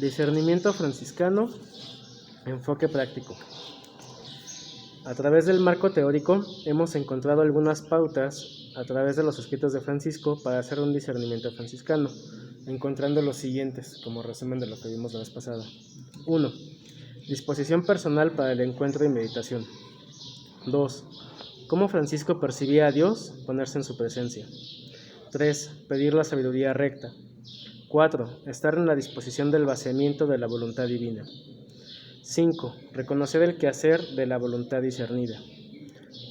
Discernimiento franciscano, enfoque práctico. A través del marco teórico hemos encontrado algunas pautas a través de los escritos de Francisco para hacer un discernimiento franciscano, encontrando los siguientes como resumen de lo que vimos la vez pasada. 1. Disposición personal para el encuentro y meditación. 2. Cómo Francisco percibía a Dios, ponerse en su presencia. 3. Pedir la sabiduría recta. 4. Estar en la disposición del vaciamiento de la voluntad divina. 5. Reconocer el quehacer de la voluntad discernida.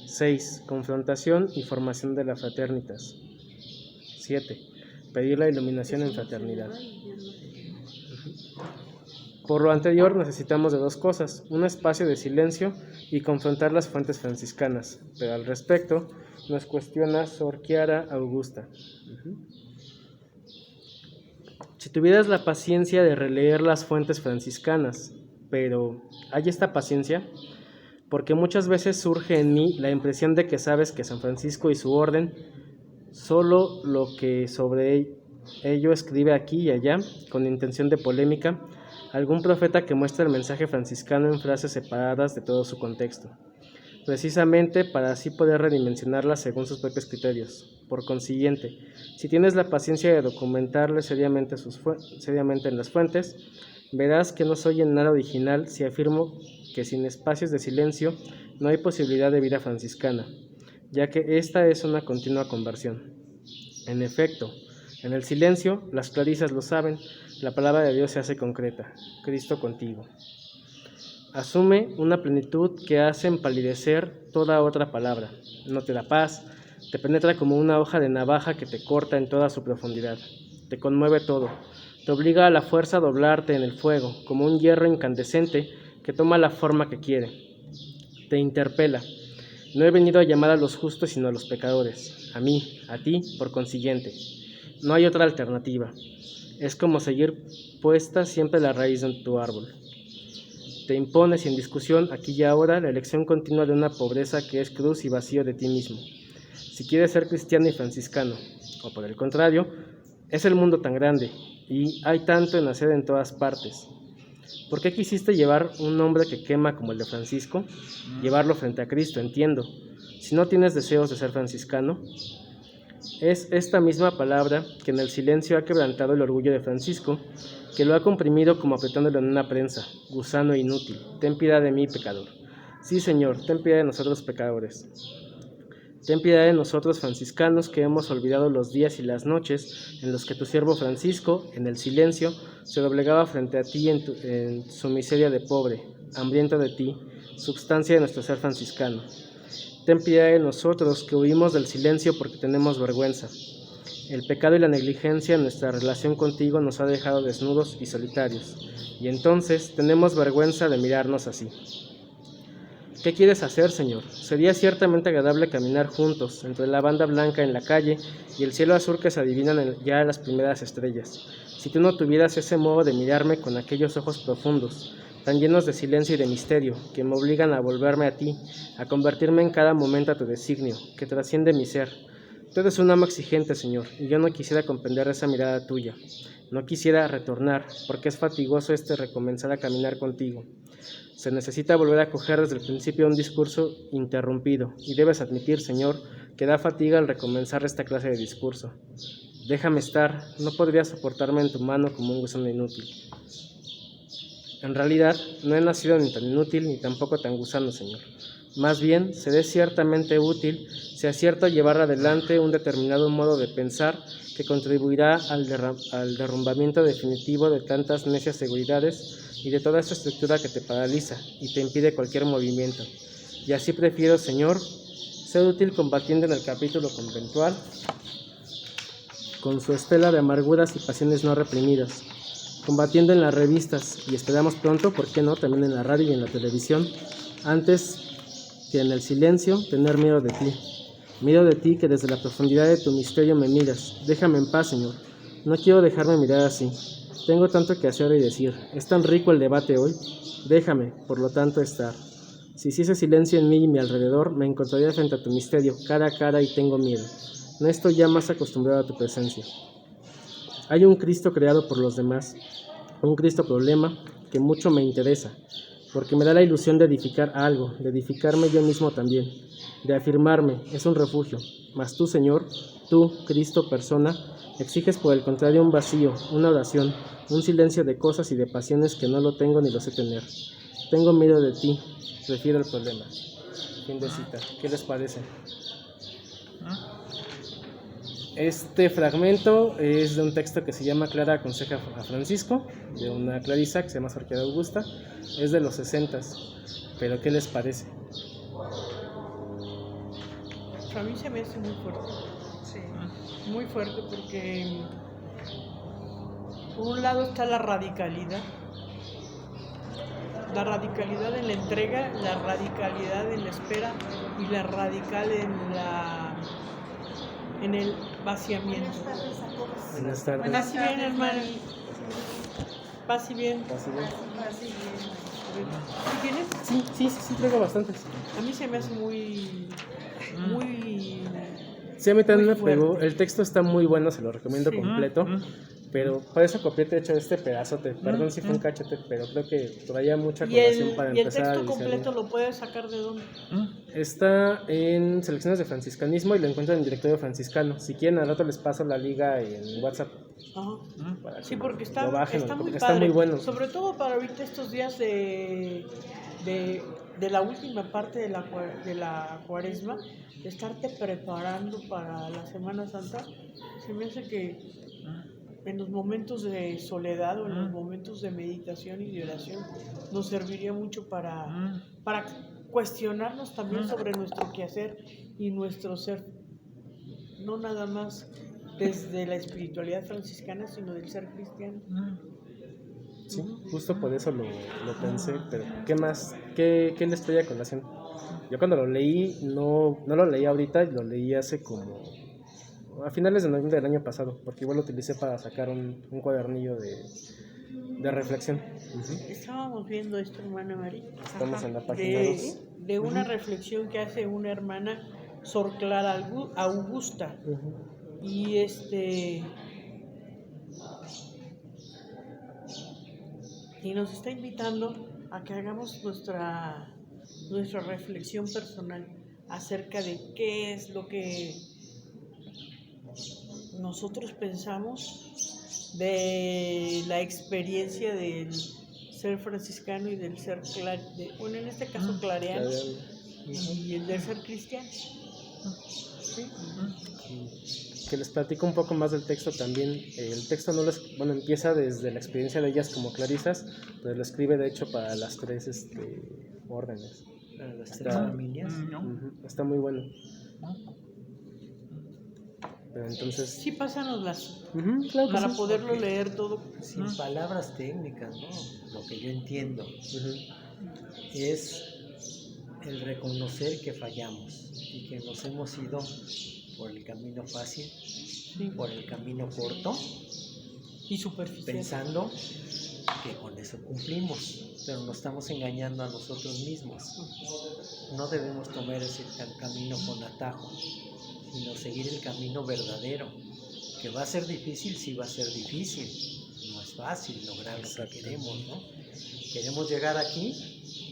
6. Confrontación y formación de la fraternitas. 7. Pedir la iluminación en fraternidad. Por lo anterior necesitamos de dos cosas: un espacio de silencio y confrontar las fuentes franciscanas, pero al respecto nos cuestiona Sor Chiara Augusta. Si tuvieras la paciencia de releer las fuentes franciscanas, pero ¿hay esta paciencia? Porque muchas veces surge en mí la impresión de que sabes que San Francisco y su orden, solo lo que sobre ello escribe aquí y allá, con intención de polémica, algún profeta que muestra el mensaje franciscano en frases separadas de todo su contexto, precisamente para así poder redimensionarla según sus propios criterios. Por consiguiente, si tienes la paciencia de documentarle seriamente en las fuentes, verás que no soy en nada original si afirmo que sin espacios de silencio no hay posibilidad de vida franciscana, ya que esta es una continua conversión. En efecto, en el silencio, las clarisas lo saben, la palabra de Dios se hace concreta: Cristo contigo. Asume una plenitud que hace empalidecer toda otra palabra. No te da paz, te penetra como una hoja de navaja que te corta en toda su profundidad. Te conmueve todo, te obliga a la fuerza a doblarte en el fuego, como un hierro incandescente que toma la forma que quiere. Te interpela. No he venido a llamar a los justos sino a los pecadores, a mí, a ti, por consiguiente. No hay otra alternativa. Es como seguir puesta siempre la raíz de tu árbol. Te impones sin discusión aquí y ahora la elección continua de una pobreza que es cruz y vacío de ti mismo. Si quieres ser cristiano y franciscano, o por el contrario, es el mundo tan grande y hay tanto en hacer en todas partes. ¿Por qué quisiste llevar un nombre que quema como el de Francisco? Llevarlo frente a Cristo, entiendo. Si no tienes deseos de ser franciscano, es esta misma palabra que en el silencio ha quebrantado el orgullo de Francisco, que lo ha comprimido como apretándolo en una prensa, gusano inútil. Ten piedad de mí, pecador. Sí, Señor, ten piedad de nosotros pecadores. Ten piedad de nosotros franciscanos que hemos olvidado los días y las noches en los que tu siervo Francisco, en el silencio, se doblegaba frente a ti en su miseria de pobre, hambriento de ti, substancia de nuestro ser franciscano. Ten piedad de nosotros que huimos del silencio porque tenemos vergüenza. El pecado y la negligencia en nuestra relación contigo nos ha dejado desnudos y solitarios, y entonces tenemos vergüenza de mirarnos así. ¿Qué quieres hacer, Señor? Sería ciertamente agradable caminar juntos, entre la banda blanca en la calle y el cielo azul que se adivinan ya las primeras estrellas, si tú no tuvieras ese modo de mirarme con aquellos ojos profundos, tan llenos de silencio y de misterio, que me obligan a volverme a ti, a convertirme en cada momento a tu designio, que trasciende mi ser. Tú eres un amo exigente, Señor, y yo no quisiera comprender esa mirada tuya. No quisiera retornar, porque es fatigoso recomenzar a caminar contigo. Se necesita volver a coger desde el principio un discurso interrumpido, y debes admitir, Señor, que da fatiga al recomenzar esta clase de discurso. Déjame estar, no podría soportarme en tu mano como un gusano inútil. En realidad, no he nacido ni tan inútil ni tampoco tan gusano, Señor. Más bien, seré ciertamente útil si acierto a llevar adelante un determinado modo de pensar que contribuirá al derrumbamiento definitivo de tantas necias seguridades y de toda esa estructura que te paraliza y te impide cualquier movimiento. Y así prefiero, Señor, ser útil combatiendo en el capítulo conventual con su estela de amarguras y pasiones no reprimidas, combatiendo en las revistas y esperamos pronto, ¿por qué no?, también en la radio y en la televisión, antes que en el silencio tener miedo de ti que desde la profundidad de tu misterio me miras. Déjame en paz, Señor, no quiero dejarme mirar así. Tengo tanto que hacer y decir. Es tan rico el debate hoy. Déjame, por lo tanto, estar. Si hiciese silencio en mí y mi alrededor, me encontraría frente a tu misterio, cara a cara, y tengo miedo. No estoy ya más acostumbrado a tu presencia. Hay un Cristo creado por los demás. un Cristo problema que mucho me interesa, porque me da la ilusión de edificar algo, de edificarme yo mismo también, de afirmarme, es un refugio. Mas tú, Señor, tú, Cristo, persona, exiges por el contrario un vacío, una oración, un silencio de cosas y de pasiones que no lo tengo ni lo sé tener. Tengo miedo de ti, prefiero el problema. Fin de cita. ¿Qué les parece? Este fragmento es de un texto que se llama Clara aconseja a Francisco, de una clarisa que se llama Sor Piedad Augusta. Es de los 60s, pero ¿qué les parece? A mí se me hace muy fuerte. Sí. Muy fuerte porque por un lado está la radicalidad en la entrega, la radicalidad en la espera y la radical en el vaciamiento. Buenas tardes. Paz y bien, hermano. Paz y bien. ¿Tienes? Sí, traigo bastantes. A mí se me hace muy Sí, a mí también me fuerte. pegó. El texto está muy bueno, se lo recomiendo completo. Pero por eso copié, de hecho, este pedazote. Perdón si fue un cachete, pero creo que traía mucha colación para ¿Y el empezar a texto discernir. completo lo puedes sacar de dónde? Está en Selecciones de Franciscanismo y lo encuentran en el Directorio Franciscano. Si quieren, al rato les paso la liga en WhatsApp. Ajá. Sí, porque está muy padre. está muy bueno. Sobre todo para ahorita estos días de la última parte de la cuaresma, de estarte preparando para la Semana Santa. Se me hace que en los momentos de soledad o en los momentos de meditación y de oración nos serviría mucho para cuestionarnos también sobre nuestro quehacer y nuestro ser, no nada más desde la espiritualidad franciscana, sino del ser cristiano. Sí, justo por eso lo pensé, pero ¿qué más? ¿Qué les traía a colación? Yo cuando lo leí, no lo leí ahorita, lo leí hace como a finales de noviembre del año pasado, porque igual lo utilicé para sacar un cuadernillo de reflexión. Estábamos viendo esto, hermana María. Estamos en la página 2. De una reflexión que hace una hermana, Sor Clara Augusta. Y y nos está invitando a que hagamos nuestra reflexión personal acerca de qué es lo que nosotros pensamos de la experiencia del ser franciscano y del ser en este caso clareano y el del ser cristiano. ¿Sí? Que les platico un poco más del texto también. El texto empieza desde la experiencia de ellas como clarisas, pero lo escribe de hecho para las tres órdenes. Para las tres familias. Está muy bueno. Pero entonces... Sí, pásanoslas. Claro que para sí. poderlo leer todo. Sin palabras técnicas, ¿no? Lo que yo entiendo es el reconocer que fallamos y que nos hemos ido por el camino fácil, por el camino corto y superficial, pensando que con eso cumplimos, pero nos estamos engañando a nosotros mismos. No debemos tomar ese camino con atajo, sino seguir el camino verdadero, que va a ser difícil, sí va a ser difícil, no es fácil lograr lo que queremos, ¿no? Queremos llegar aquí,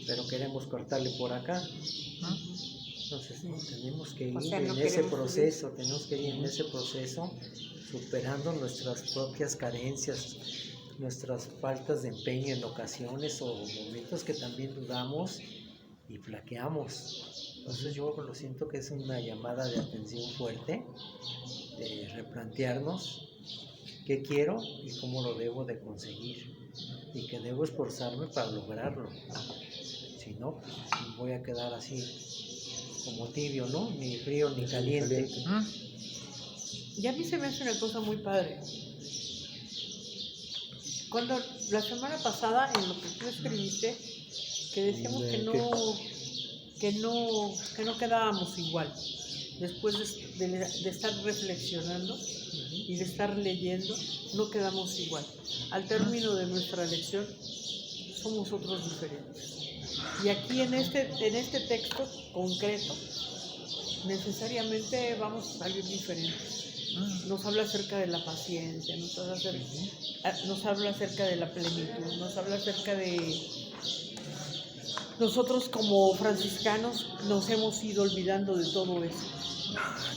pero queremos cortarle por acá. Entonces tenemos que ir en ese proceso, superando nuestras propias carencias, nuestras faltas de empeño en ocasiones o momentos que también dudamos y flaqueamos. Entonces yo lo siento que es una llamada de atención fuerte, de replantearnos qué quiero y cómo lo debo de conseguir y que debo esforzarme para lograrlo. Si no, pues voy a quedar así como tibio, ¿no? Ni frío ni caliente. Y a mí se me hace una cosa muy padre. Cuando la semana pasada, en lo que tú escribiste, que decíamos que no quedábamos igual, después de estar reflexionando y de estar leyendo, no quedamos igual. Al término de nuestra lección, somos otros diferentes. Y aquí en este texto concreto, necesariamente vamos a salir diferentes. nos habla acerca de la paciencia, nos habla acerca de la plenitud, nos habla acerca de nosotros como franciscanos nos hemos ido olvidando de todo eso.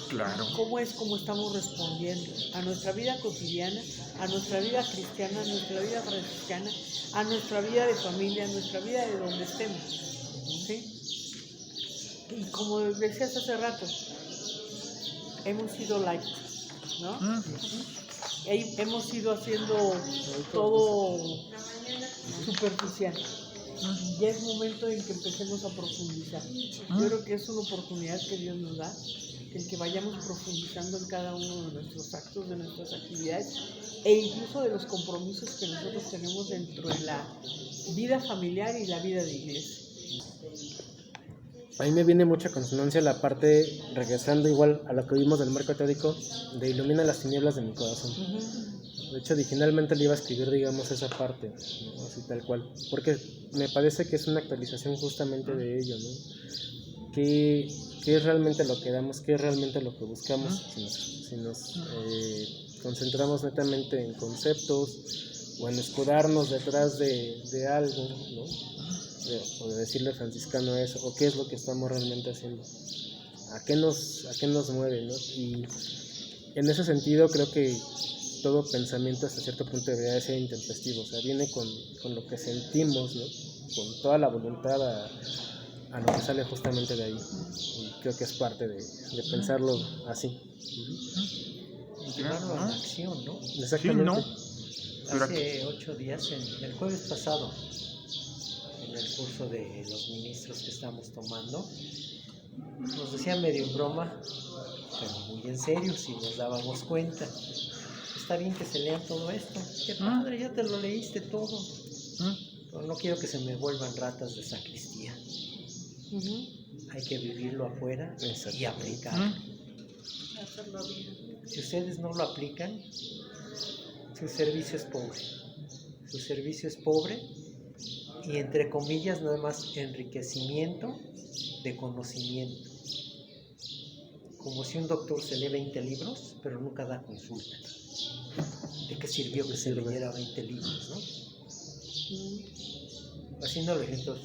Claro. ¿Cómo estamos respondiendo a nuestra vida cotidiana, a nuestra vida cristiana, a nuestra vida franciscana, a nuestra vida de familia, a nuestra vida de donde estemos? ¿Sí? Y como decías hace rato, hemos sido light, ¿no? Hemos ido haciendo todo superficial. Ya es momento en que empecemos a profundizar. Yo creo que es una oportunidad que Dios nos da, el que vayamos profundizando en cada uno de nuestros actos, de nuestras actividades e incluso de los compromisos que nosotros tenemos dentro de la vida familiar y la vida de iglesia. A mí me viene mucha consonancia la parte, regresando igual a lo que vimos del marco teórico, de ilumina las tinieblas de mi corazón. De hecho, originalmente le iba a escribir, digamos, esa parte, ¿no? Así tal cual, porque me parece que es una actualización justamente de ello, ¿no? ¿Qué es realmente lo que damos? ¿Qué es realmente lo que buscamos? Si nos concentramos netamente en conceptos o en escudarnos detrás de algo, ¿no? O de decirle franciscano eso, o qué es lo que estamos realmente haciendo, a qué nos mueve, ¿no? Y en ese sentido creo que todo pensamiento hasta cierto punto debería de ser intempestivo, o sea, viene con lo que sentimos, ¿no? Con toda la voluntad a lo que sale justamente de ahí, y creo que es parte de pensarlo así. Llevarlo a la acción, ¿no? Exactamente. Sí, ¿no? Hace 8 días, el jueves pasado, en el curso de los ministros que estamos tomando, nos decían medio en broma, pero muy en serio, si nos dábamos cuenta. Está bien que se lean todo esto. Qué padre, ya te lo leíste todo. Pero no quiero que se me vuelvan ratas de sacristía. Hay que vivirlo afuera y aplicarlo. Si ustedes no lo aplican, su servicio es pobre. Su servicio es pobre y, entre comillas, nada más enriquecimiento de conocimiento. Como si un doctor se lee 20 libros, pero nunca da consulta. ¿De qué sirvió que se leyera 20 libros, no? Haciéndolo ejemplos,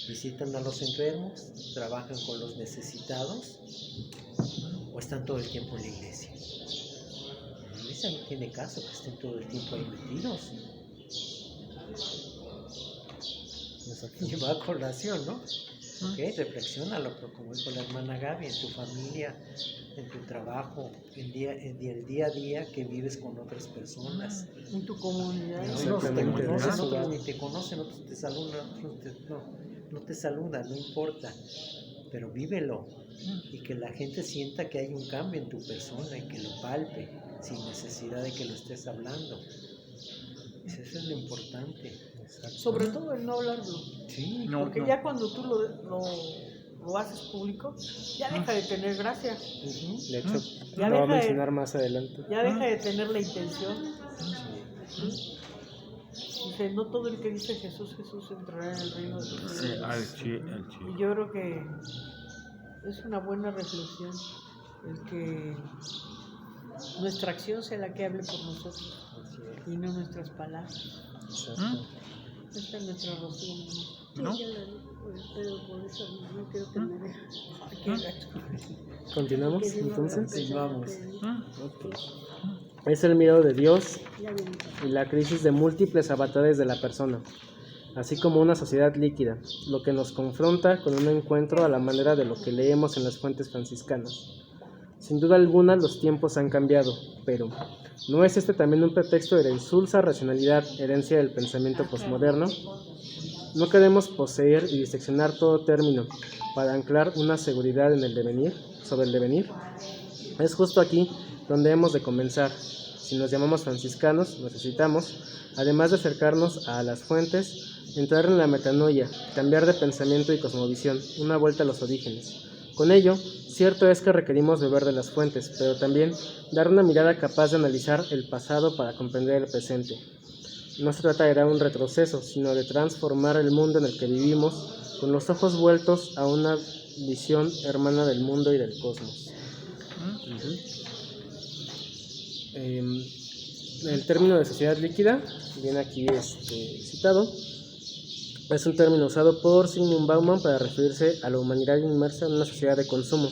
visitan a los enfermos, trabajan con los necesitados o están todo el tiempo en la iglesia. La iglesia no tiene caso que estén todo el tiempo ahí metidos. Lleva a colación, ¿no? Okay, reflexiónalo, pero como dijo la hermana Gaby, en tu familia, en tu trabajo, el día a día que vives con otras personas. En tu comunidad. Unos te conocen, otros ni te conocen, otros te saludan, no te saludan, no importa, pero vívelo y que la gente sienta que hay un cambio en tu persona y que lo palpe sin necesidad de que lo estés hablando. Eso es lo importante. Sobre todo el no hablarlo. Sí, porque ya cuando tú lo haces público, ya deja de tener gracia. De hecho, Ya lo va a deja mencionar más adelante. Ya deja de tener la intención. Dice, no todo el que dice Jesús entrará en el reino de Dios. Sí, Y yo creo que es una buena reflexión el que nuestra acción sea la que hable por nosotros y no nuestras palabras. Esta es nuestra razón. ¿No? Pero por eso no quiero que me deje. ¿Continuamos entonces? Continuamos. Okay. Es el miedo de Dios y la crisis de múltiples avatares de la persona, así como una sociedad líquida, lo que nos confronta con un encuentro a la manera de lo que leemos en las fuentes franciscanas. Sin duda alguna los tiempos han cambiado, pero ¿no es este también un pretexto de la insulsa racionalidad, herencia del pensamiento posmoderno? ¿No queremos poseer y diseccionar todo término para anclar una seguridad en el devenir, sobre el devenir? Es justo aquí donde hemos de comenzar. Si nos llamamos franciscanos, necesitamos, además de acercarnos a las fuentes, entrar en la metanoia, cambiar de pensamiento y cosmovisión, una vuelta a los orígenes. Con ello, cierto es que requerimos beber de las fuentes, pero también dar una mirada capaz de analizar el pasado para comprender el presente. No se trata de dar un retroceso, sino de transformar el mundo en el que vivimos con los ojos vueltos a una visión hermana del mundo y del cosmos. El término de sociedad líquida, viene aquí citado, es un término usado por Zygmunt Bauman para referirse a la humanidad inmersa en una sociedad de consumo,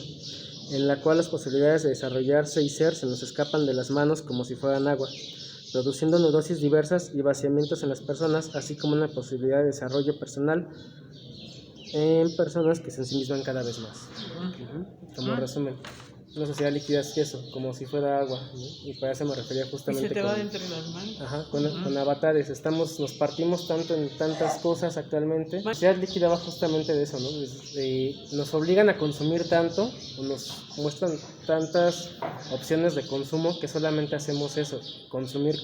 en la cual las posibilidades de desarrollarse y ser se nos escapan de las manos como si fueran agua, produciendo neurosis diversas y vaciamientos en las personas, así como una posibilidad de desarrollo personal en personas que se ensimisman cada vez más. Como resumen, una sociedad líquida es eso, como si fuera agua, ¿no? Y para eso me refería Y justamente se te va de entre las manos. con avatares. Nos partimos tanto en tantas cosas actualmente. La sociedad líquida va justamente de eso, ¿no? Nos obligan a consumir tanto, o nos muestran tantas opciones de consumo que solamente hacemos eso, consumir,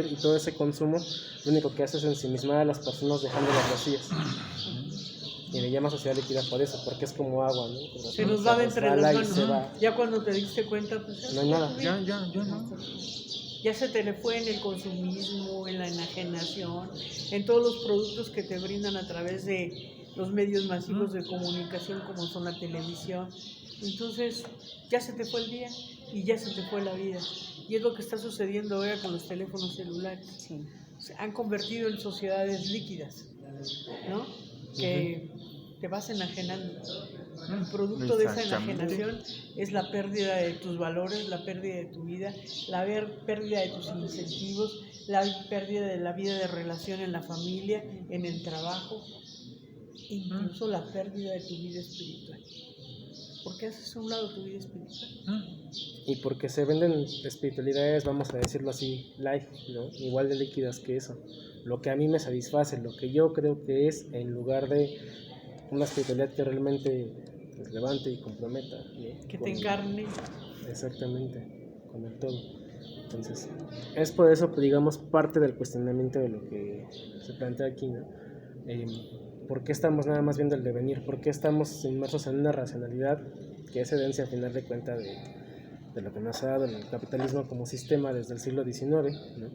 y todo ese consumo lo único que hace es ensimismar a las personas dejándolas vacías. Y le llama sociedad líquida por eso, porque es como agua, ¿no? Se nos va de entre las resbala y manos. se va. Ya cuando te diste cuenta, pues No hay nada. Ya no. ya se te le fue en el consumismo, en la enajenación, en todos los productos que te brindan a través de los medios masivos de comunicación como son la televisión. Entonces ya se te fue el día y ya se te fue la vida. Y es lo que está sucediendo ahora con los teléfonos celulares. Sí. Se han convertido en sociedades líquidas, ¿no? Que te vas enajenando. El producto de esa Exactamente. enajenación es la pérdida de tus valores, la pérdida de tu vida, la pérdida de tus incentivos, la pérdida de la vida de relación en la familia, en el trabajo, incluso la pérdida de tu vida espiritual. ¿Por qué haces a un lado tu vida espiritual? Y porque se venden espiritualidades, vamos a decirlo así, light, ¿no? Igual de líquidas que eso. Lo que a mí me satisface, lo que yo creo que es, en lugar de una espiritualidad que realmente pues, levante y comprometa, ¿no? Que te encarne. Exactamente, con el todo. Entonces, es por eso, digamos, parte del cuestionamiento de lo que se plantea aquí, ¿no? ¿Por qué estamos nada más viendo el devenir? ¿Por qué estamos inmersos en una racionalidad que es herencia, al final de cuentas, de lo que nos ha dado el capitalismo como sistema desde el siglo XIX, ¿no?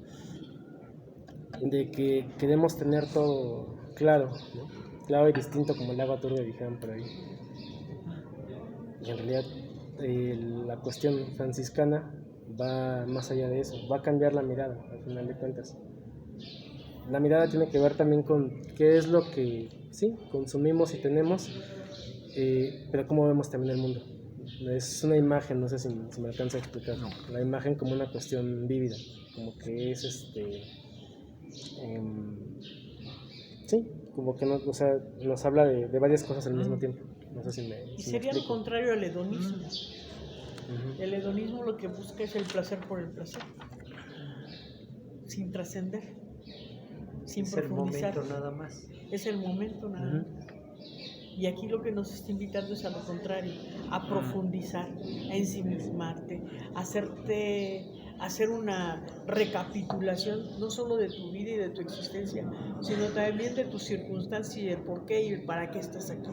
De que queremos tener todo claro, ¿no? Claro y distinto como el agua turbia, dijeron por ahí. Y en realidad la cuestión franciscana va más allá de eso, va a cambiar la mirada, al final de cuentas. La mirada tiene que ver también con qué es lo que sí consumimos y tenemos, pero cómo vemos también el mundo. Es una imagen, no sé si me alcanza a explicar. No. La imagen como una cuestión vívida, como que es sí, como que o sea, nos habla de varias cosas al mismo tiempo. No sé si me Y si me sería lo explico. contrario al hedonismo. Ujú. El hedonismo lo que busca es el placer por el placer, sin trascender, sin Es el profundizar. momento nada más. Es el momento nada Ujú. más. Y aquí lo que nos está invitando es a lo contrario, a profundizar, a ensimismarte, a hacer una recapitulación no solo de tu vida y de tu existencia, sino también de tus circunstancias y de por qué y para qué estás aquí.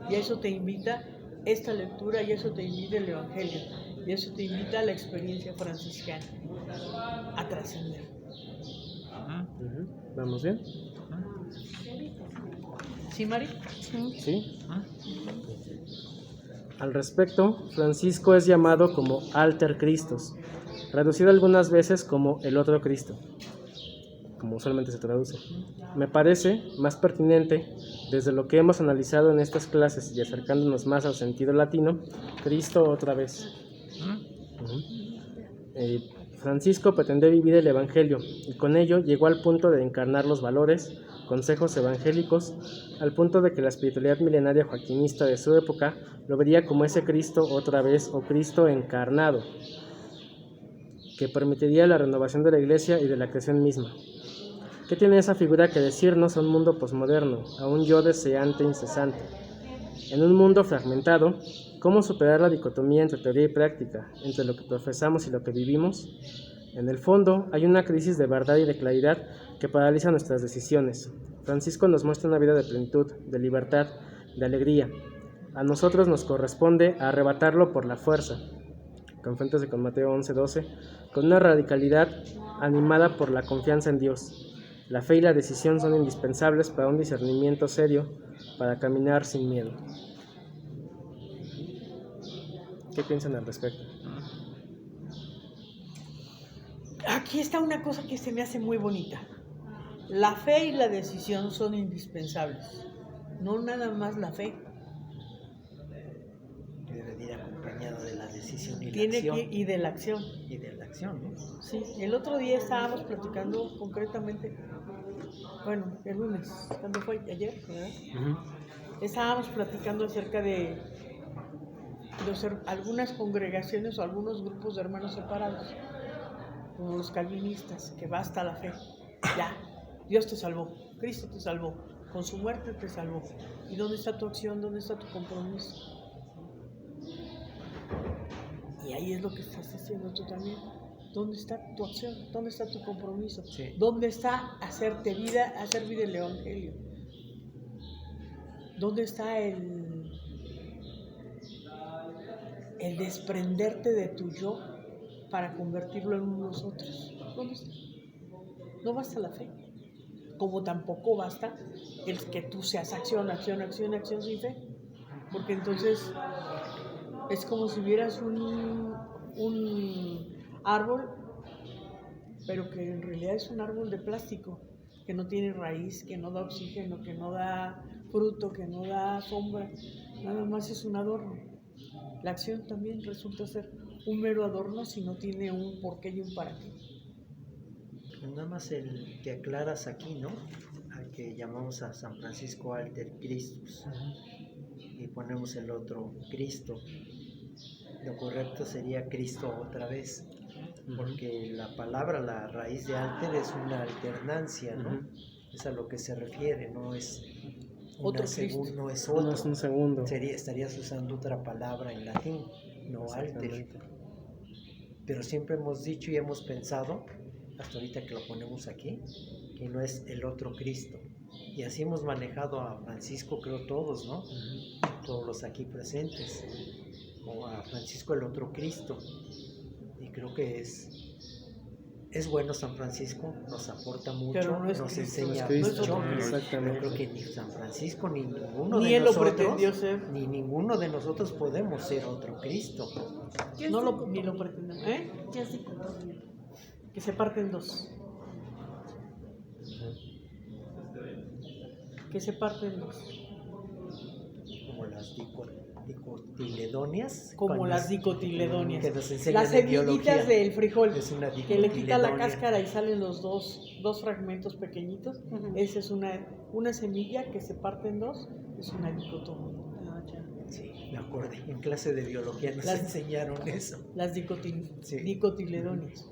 Y a eso te invita esta lectura, y a eso te invita el Evangelio, y a eso te invita la experiencia franciscana, a trascender. Ujú. ¿Vamos bien? ¿Sí, Mari? Sí. Al respecto, Francisco es llamado como Alter Christus, traducido algunas veces como el otro Cristo, como usualmente se traduce. Me parece más pertinente, desde lo que hemos analizado en estas clases y acercándonos más al sentido latino, Cristo otra vez. Francisco pretendía vivir el Evangelio y con ello llegó al punto de encarnar los valores, consejos evangélicos, al punto de que la espiritualidad milenaria joaquinista de su época lo vería como ese Cristo otra vez o Cristo encarnado, que permitiría la renovación de la Iglesia y de la creación misma. ¿Qué tiene esa figura que decirnos a un mundo posmoderno, a un yo deseante incesante? En un mundo fragmentado, ¿cómo superar la dicotomía entre teoría y práctica, entre lo que profesamos y lo que vivimos? En el fondo, hay una crisis de verdad y de claridad que paraliza nuestras decisiones. Francisco nos muestra una vida de plenitud, de libertad, de alegría. A nosotros nos corresponde arrebatarlo por la fuerza. Confrontándose con Mateo 11:12, con una radicalidad animada por la confianza en Dios. La fe y la decisión son indispensables para un discernimiento serio, para caminar sin miedo. ¿Qué piensan al respecto? Aquí está una cosa que se me hace muy bonita. La fe y la decisión son indispensables. No nada más la fe. Debe de ir acompañado de la decisión y la Tiene acción. que y de la acción. Y de la acción, ¿no? Sí, el otro día estábamos platicando concretamente, bueno, el lunes, ¿cuándo fue? Ayer, ¿verdad? Estábamos platicando acerca de algunas congregaciones o algunos grupos de hermanos separados, como los calvinistas, que basta la fe. Ya, Dios te salvó, Cristo te salvó, con su muerte te salvó. ¿Y dónde está tu acción? ¿Dónde está tu compromiso? Y ahí es lo que estás haciendo tú también. ¿Dónde está tu acción? ¿Dónde está tu compromiso? Sí. ¿Dónde está hacer vida el evangelio? ¿Dónde está el desprenderte de tu yo para convertirlo en un nosotros? ¿Dónde está? No basta la fe, como tampoco basta el que tú seas acción sin fe, porque entonces es como si vieras un árbol, pero que en realidad es un árbol de plástico, que no tiene raíz, que no da oxígeno, que no da fruto, que no da sombra, nada más es un adorno. La acción también resulta ser un mero adorno si no tiene un porqué y un para qué. Nada más el que aclaras aquí, ¿no? Al que llamamos a San Francisco Alter Christus. Y ponemos el otro Cristo. Lo correcto sería Cristo otra vez. Porque la palabra, la raíz de alter es una alternancia, ¿no? Es a lo que se refiere, no es Otro Cristo. no es otro. No es un segundo. Estarías usando otra palabra en latín, no alter. Exactamente. Pero siempre hemos dicho y hemos pensado, hasta ahorita que lo ponemos aquí, que no es el otro Cristo. Y así hemos manejado a Francisco, creo todos, ¿no? Todos los aquí presentes. O a Francisco el otro Cristo. Y creo que es bueno San Francisco, nos aporta mucho, Pero no es nos Cristo, enseña no es Cristo, mucho. exactamente. Yo creo que ni San Francisco ni ninguno Ni de él lo nosotros, pretendió ser. ni ninguno de nosotros podemos ser otro Cristo. Ni lo pretendemos. ¿Qué es dicotomía? Que se parte en dos. Que se parte en dos. Como las dicotiledonias. Como cuando las nos- dicotiledonias. que nos enseñan Las en biología. semillitas del frijol. Es una Que le quita la dicotiledonia. cáscara y salen los dos fragmentos pequeñitos. Esa es una semilla que se parte en dos. Es una dicotomía. Sí, me acordé. En clase de biología nos Las- enseñaron eso. Las Sí. dicotiledonias.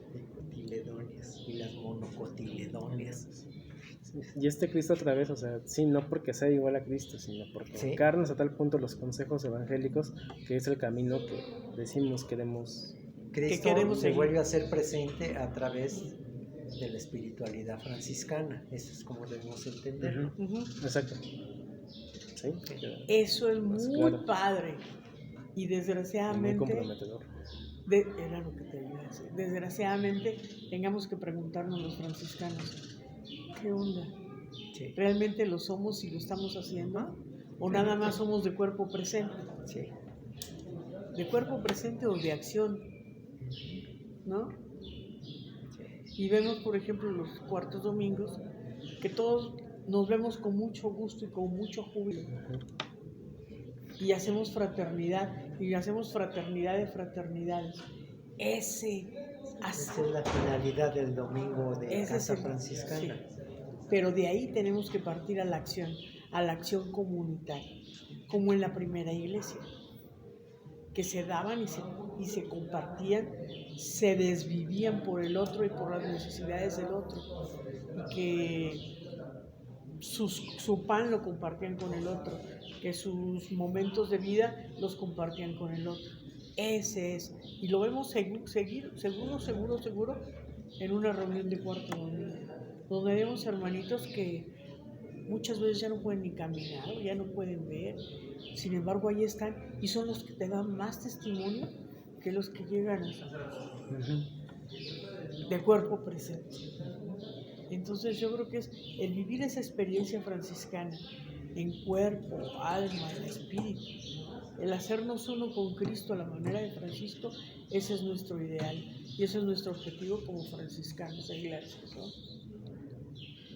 Dicotiledonias y las monocotiledonias. Y este Cristo otra vez, o sea, sí, no porque sea igual a Cristo, sino porque Sí. encarna a tal punto los consejos evangélicos que es el camino que decimos queremos. Cristo queremos se seguir. vuelve a hacer presente a través de la espiritualidad franciscana. Eso es como debemos entenderlo. Ujú. Exacto. Sí, Eso es muy claro. padre. Y muy desgraciadamente, comprometedor. era lo que te iba a decir. Desgraciadamente, tengamos que preguntarnos los franciscanos, ¿qué onda? Sí, ¿Realmente lo somos y lo estamos haciendo? ¿O nada más somos de cuerpo presente? sí. ¿De cuerpo presente o de acción? ¿No? Y vemos, por ejemplo, los cuartos domingos, que todos nos vemos con mucho gusto y con mucho júbilo. Y hacemos fraternidad, y hacemos fraternidad de fraternidades. Esa es la finalidad del domingo de Ese Casa es el- Franciscana. sí. Pero de ahí tenemos que partir a la acción comunitaria, como en la primera iglesia, que se daban y se compartían, se desvivían por el otro y por las necesidades del otro, y que su pan lo compartían con el otro, que sus momentos de vida los compartían con el otro. Ese es, y lo vemos seguro, en una reunión de cuarto domingo, donde vemos hermanitos que muchas veces ya no pueden ni caminar, ya no pueden ver, sin embargo ahí están, y son los que te dan más testimonio que los que llegan de cuerpo presente. Entonces yo creo que es el vivir esa experiencia franciscana en cuerpo, alma, en espíritu, el hacernos uno con Cristo a la manera de Francisco, ese es nuestro ideal y ese es nuestro objetivo como franciscanos e iglesias, ¿no?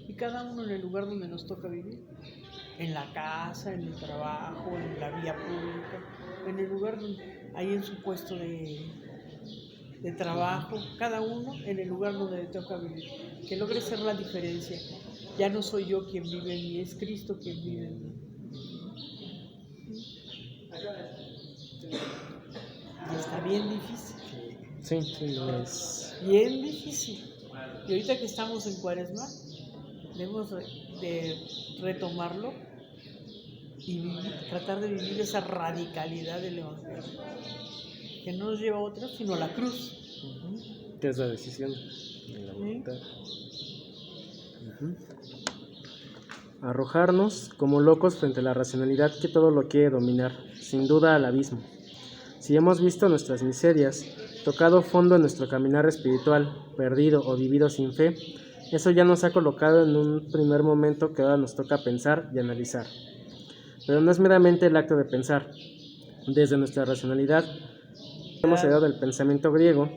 Y cada uno en el lugar donde nos toca vivir, en la casa, en el trabajo, en la vía pública, en el lugar donde, ahí en su puesto de trabajo, cada uno en el lugar donde le toca vivir, que logre ser la diferencia. Ya no soy yo quien vive en mí, es Cristo quien vive en mí. Y está bien difícil, Sí, sí, no es. bien difícil. Y ahorita que estamos en Cuaresma, debemos de retomarlo y tratar de vivir esa radicalidad del Evangelio, que no nos lleva a otra, sino a la cruz. Que es la decisión de la voluntad. Ujú. Arrojarnos como locos frente a la racionalidad que todo lo quiere dominar, sin duda al abismo. Si hemos visto nuestras miserias, tocado fondo en nuestro caminar espiritual, perdido o vivido sin fe, eso ya nos ha colocado en un primer momento que ahora nos toca pensar y analizar. Pero no es meramente el acto de pensar. Desde nuestra racionalidad, hemos heredado del pensamiento griego,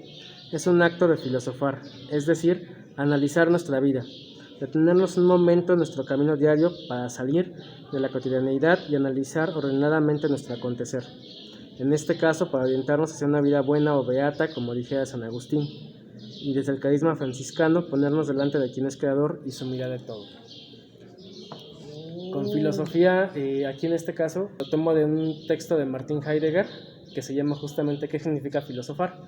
es un acto de filosofar, es decir, analizar nuestra vida, detenernos un momento en nuestro camino diario para salir de la cotidianeidad y analizar ordenadamente nuestro acontecer. En este caso, para orientarnos hacia una vida buena o beata, como dijera San Agustín, y desde el carisma franciscano ponernos delante de quien es creador y su mirada de todo. Con filosofía, aquí en este caso, lo tomo de un texto de Martin Heidegger que se llama justamente ¿qué significa filosofar?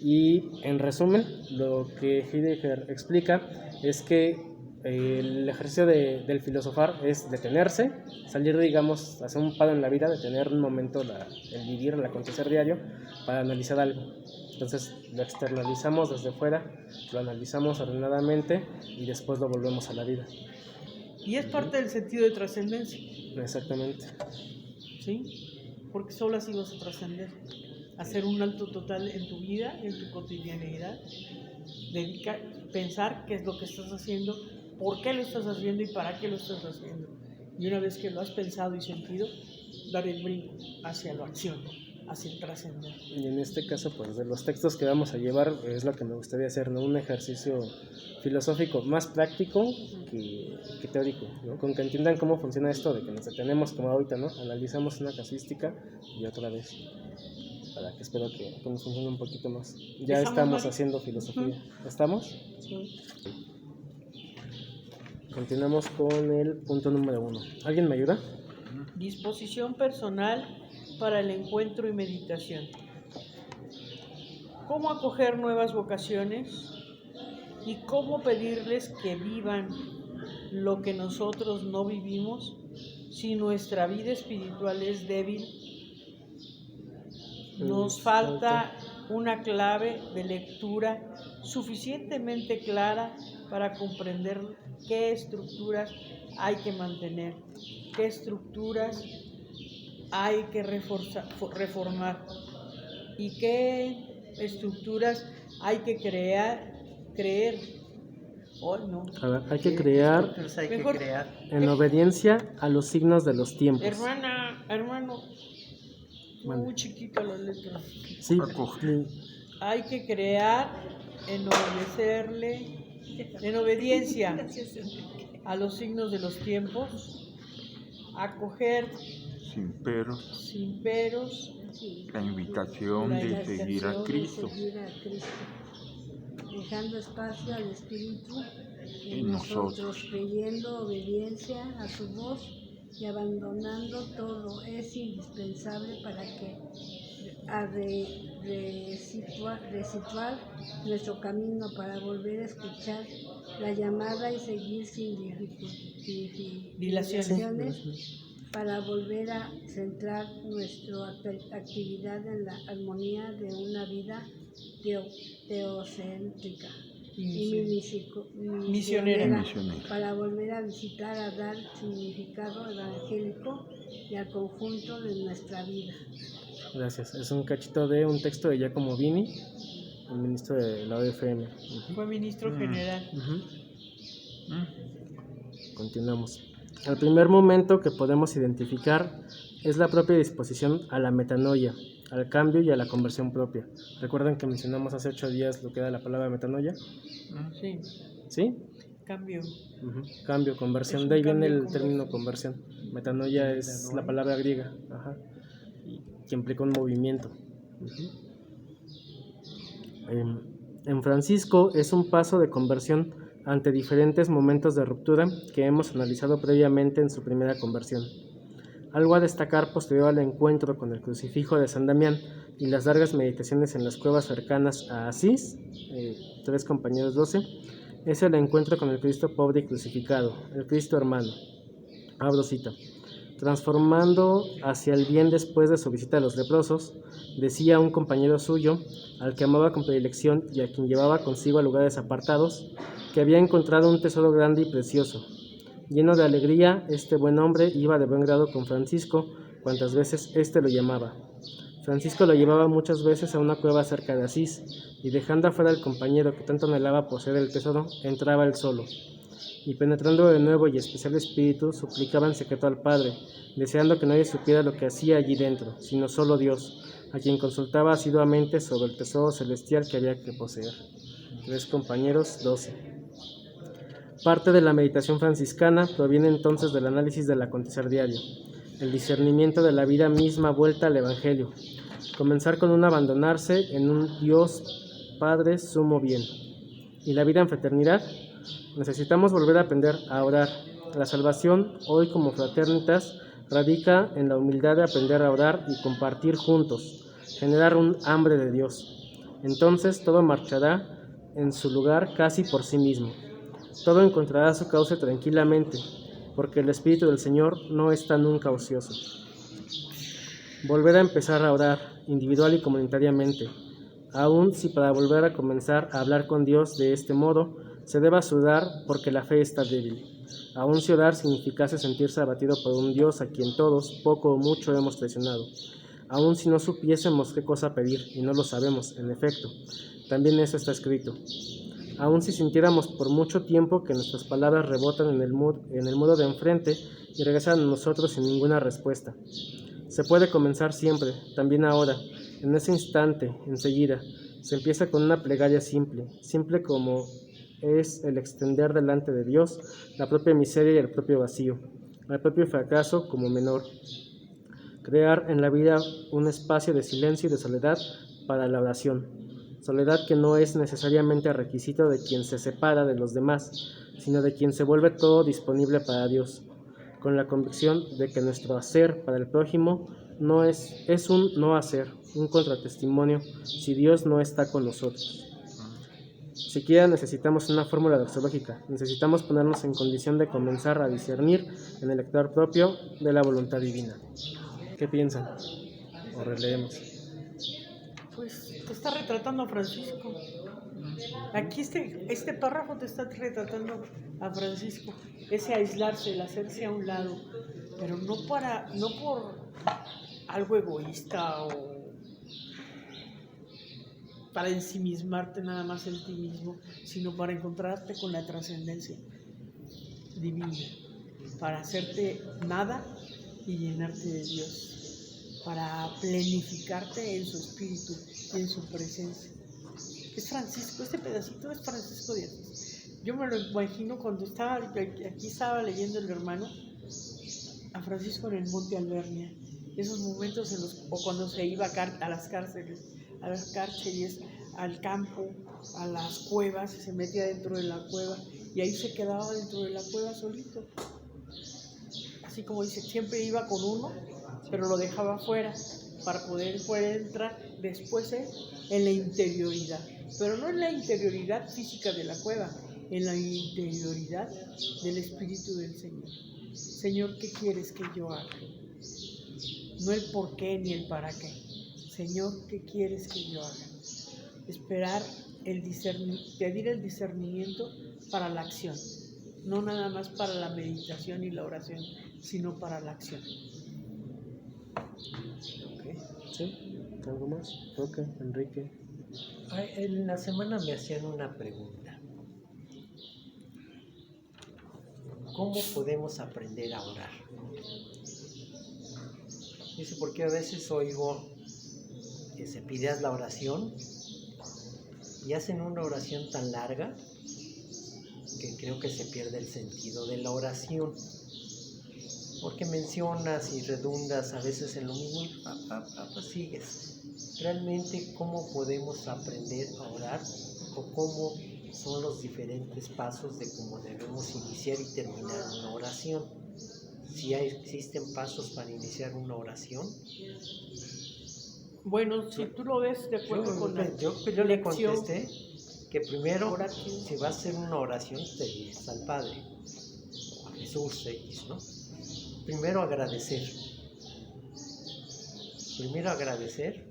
Y en resumen, lo que Heidegger explica es que el ejercicio del filosofar es detenerse, salir, digamos, hacer un paro en la vida, detener un momento el vivir, el acontecer diario para analizar algo. Entonces lo externalizamos desde fuera, lo analizamos ordenadamente y después lo volvemos a la vida. Y es parte del sentido de trascendencia, Exactamente. ¿sí? Porque solo así vas a trascender, hacer un alto total en tu vida, en tu cotidianeidad, pensar qué es lo que estás haciendo, por qué lo estás haciendo y para qué lo estás haciendo. Y una vez que lo has pensado y sentido, dar el brinco hacia la acción, hacia el trascender. Y en este caso, pues de los textos que vamos a llevar es lo que me gustaría hacer, ¿no? Un ejercicio filosófico más práctico que teórico, ¿no? Con que entiendan cómo funciona esto de que nos detenemos como ahorita, ¿no? Analizamos una casuística y otra vez, para que espero que nos funcione un poquito más. Ya estamos haciendo filosofía. ¿Estamos? Sí. Continuamos con el punto número 1. ¿Alguien me ayuda? Disposición personal para el encuentro y meditación. ¿Cómo acoger nuevas vocaciones y cómo pedirles que vivan lo que nosotros no vivimos si nuestra vida espiritual es débil? Nos falta una clave de lectura suficientemente clara para comprender qué estructuras hay que mantener, qué estructuras hay que reformar y qué estructuras hay que creer. Oh, no. A ver, hay que crear Estructuras hay Mejor- que crear. en obediencia a los signos de los tiempos. Hermano, Mande. muy chiquita la letra. Sí, Acoge. Hay que crear en obediencia a los signos de los tiempos, acoger Sin peros, sin peros, la invitación de seguir a Cristo Dejando espacio al Espíritu en en nosotros. nosotros, creyendo obediencia a su voz y abandonando todo. Es indispensable para que resituar nuestro camino, para volver a escuchar la llamada y seguir sin dilaciones, para volver a centrar nuestra actividad en la armonía de una vida teocéntrica y misionera. Misionera. para volver a visitar, a dar significado evangélico y al conjunto de nuestra vida. gracias. Es un cachito de un texto de Giacomo Vini, el ministro de la OFM. Fue ministro general. Continuamos. El primer momento que podemos identificar es la propia disposición a la metanoia, al cambio y a la conversión propia. ¿Recuerdan que mencionamos hace 8 días lo que era la palabra metanoia? Sí, ¿Sí? cambio. Ujú. Cambio, conversión. Es un De ahí viene cambio, el término conversión. conversión. Metanoia es la palabra griega, ajá, y que implica un movimiento. Ujú. En Francisco es un paso de conversión ante diferentes momentos de ruptura que hemos analizado previamente en su primera conversión. Algo a destacar posterior al encuentro con el crucifijo de San Damián y las largas meditaciones en las cuevas cercanas a Asís, 3 compañeros 12, es el encuentro con el Cristo pobre y crucificado, el Cristo hermano. Abro cita. Transformando hacia el bien después de su visita a los leprosos, decía a un compañero suyo, al que amaba con predilección y a quien llevaba consigo a lugares apartados, que había encontrado un tesoro grande y precioso. Lleno de alegría, este buen hombre iba de buen grado con Francisco, cuantas veces éste lo llamaba. Francisco lo llevaba muchas veces a una cueva cerca de Asís, y dejando afuera al compañero que tanto anhelaba poseer el tesoro, entraba él solo. Y penetrando de nuevo y especial espíritu, suplicaba en secreto al Padre, deseando que nadie supiera lo que hacía allí dentro, sino solo Dios, a quien consultaba asiduamente sobre el tesoro celestial que había que poseer. 3 compañeros 12. Parte de la meditación franciscana proviene entonces del análisis del acontecer diario, el discernimiento de la vida misma vuelta al Evangelio, comenzar con un abandonarse en un Dios Padre sumo bien. ¿Y la vida en fraternidad? Necesitamos volver a aprender a orar. La salvación, hoy como fraternitas, radica en la humildad de aprender a orar y compartir juntos, generar un hambre de Dios. Entonces todo marchará en su lugar casi por sí mismo. Todo encontrará su cauce tranquilamente, porque el Espíritu del Señor no está nunca ocioso. Volver a empezar a orar, individual y comunitariamente, aun si para volver a comenzar a hablar con Dios de este modo, se deba sudar porque la fe está débil. Aun si orar significase sentirse abatido por un Dios a quien todos, poco o mucho, hemos traicionado. Aun si no supiésemos qué cosa pedir, y no lo sabemos, en efecto, también eso está escrito. Aun si sintiéramos por mucho tiempo que nuestras palabras rebotan en el muro de enfrente y regresan a nosotros sin ninguna respuesta. Se puede comenzar siempre, también ahora, en ese instante, enseguida. Se empieza con una plegaria simple, simple como es el extender delante de Dios la propia miseria y el propio vacío, el propio fracaso como menor. Crear en la vida un espacio de silencio y de soledad para la oración. Soledad que no es necesariamente requisito de quien se separa de los demás, sino de quien se vuelve todo disponible para Dios, con la convicción de que nuestro hacer para el prójimo no es un no hacer, un contratestimonio si Dios no está con nosotros. Siquiera necesitamos una fórmula doxológica, necesitamos ponernos en condición de comenzar a discernir en el actuar propio de la voluntad divina. ¿Qué piensan? O releemos. Pues te está retratando a Francisco. Aquí este párrafo te está retratando a Francisco. Ese aislarse, el hacerse a un lado, pero no por algo egoísta o para ensimismarte nada más en ti mismo, sino para encontrarte con la trascendencia divina, para hacerte nada y llenarte de Dios, para plenificarte en su espíritu y en su presencia. Es Francisco, este pedacito es Francisco de Asís. Yo me lo imagino cuando aquí estaba leyendo el hermano a Francisco en el Monte Albernia, esos momentos o cuando se iba a las cárceles, al campo, a las cuevas, se metía dentro de la cueva y ahí se quedaba dentro de la cueva solito. Así como dice, siempre iba con uno, pero lo dejaba afuera para poder entrar después en la interioridad, pero no en la interioridad física de la cueva, en la interioridad del Espíritu del Señor. Señor, ¿qué quieres que yo haga? No el por qué ni el para qué. Señor, ¿qué quieres que yo haga? Esperar pedir el discernimiento para la acción, no nada más para la meditación y la oración, sino para la acción. ¿Sí? ¿Algo más? Roque, Enrique. En la semana me hacían una pregunta. ¿Cómo podemos aprender a orar? Dice, porque a veces oigo que se pide la oración y hacen una oración tan larga que creo que se pierde el sentido de la oración. Porque mencionas y redundas a veces en lo mismo y pues sigues. Realmente, ¿cómo podemos aprender a orar? ¿O cómo son los diferentes pasos de cómo debemos iniciar y terminar una oración? Si existen pasos para iniciar una oración. Bueno, si tú lo ves de acuerdo con la Yo le lección, contesté que primero, oración. si vas a hacer una oración, te diriges al Padre, a Jesús X, ¿no? Primero agradecer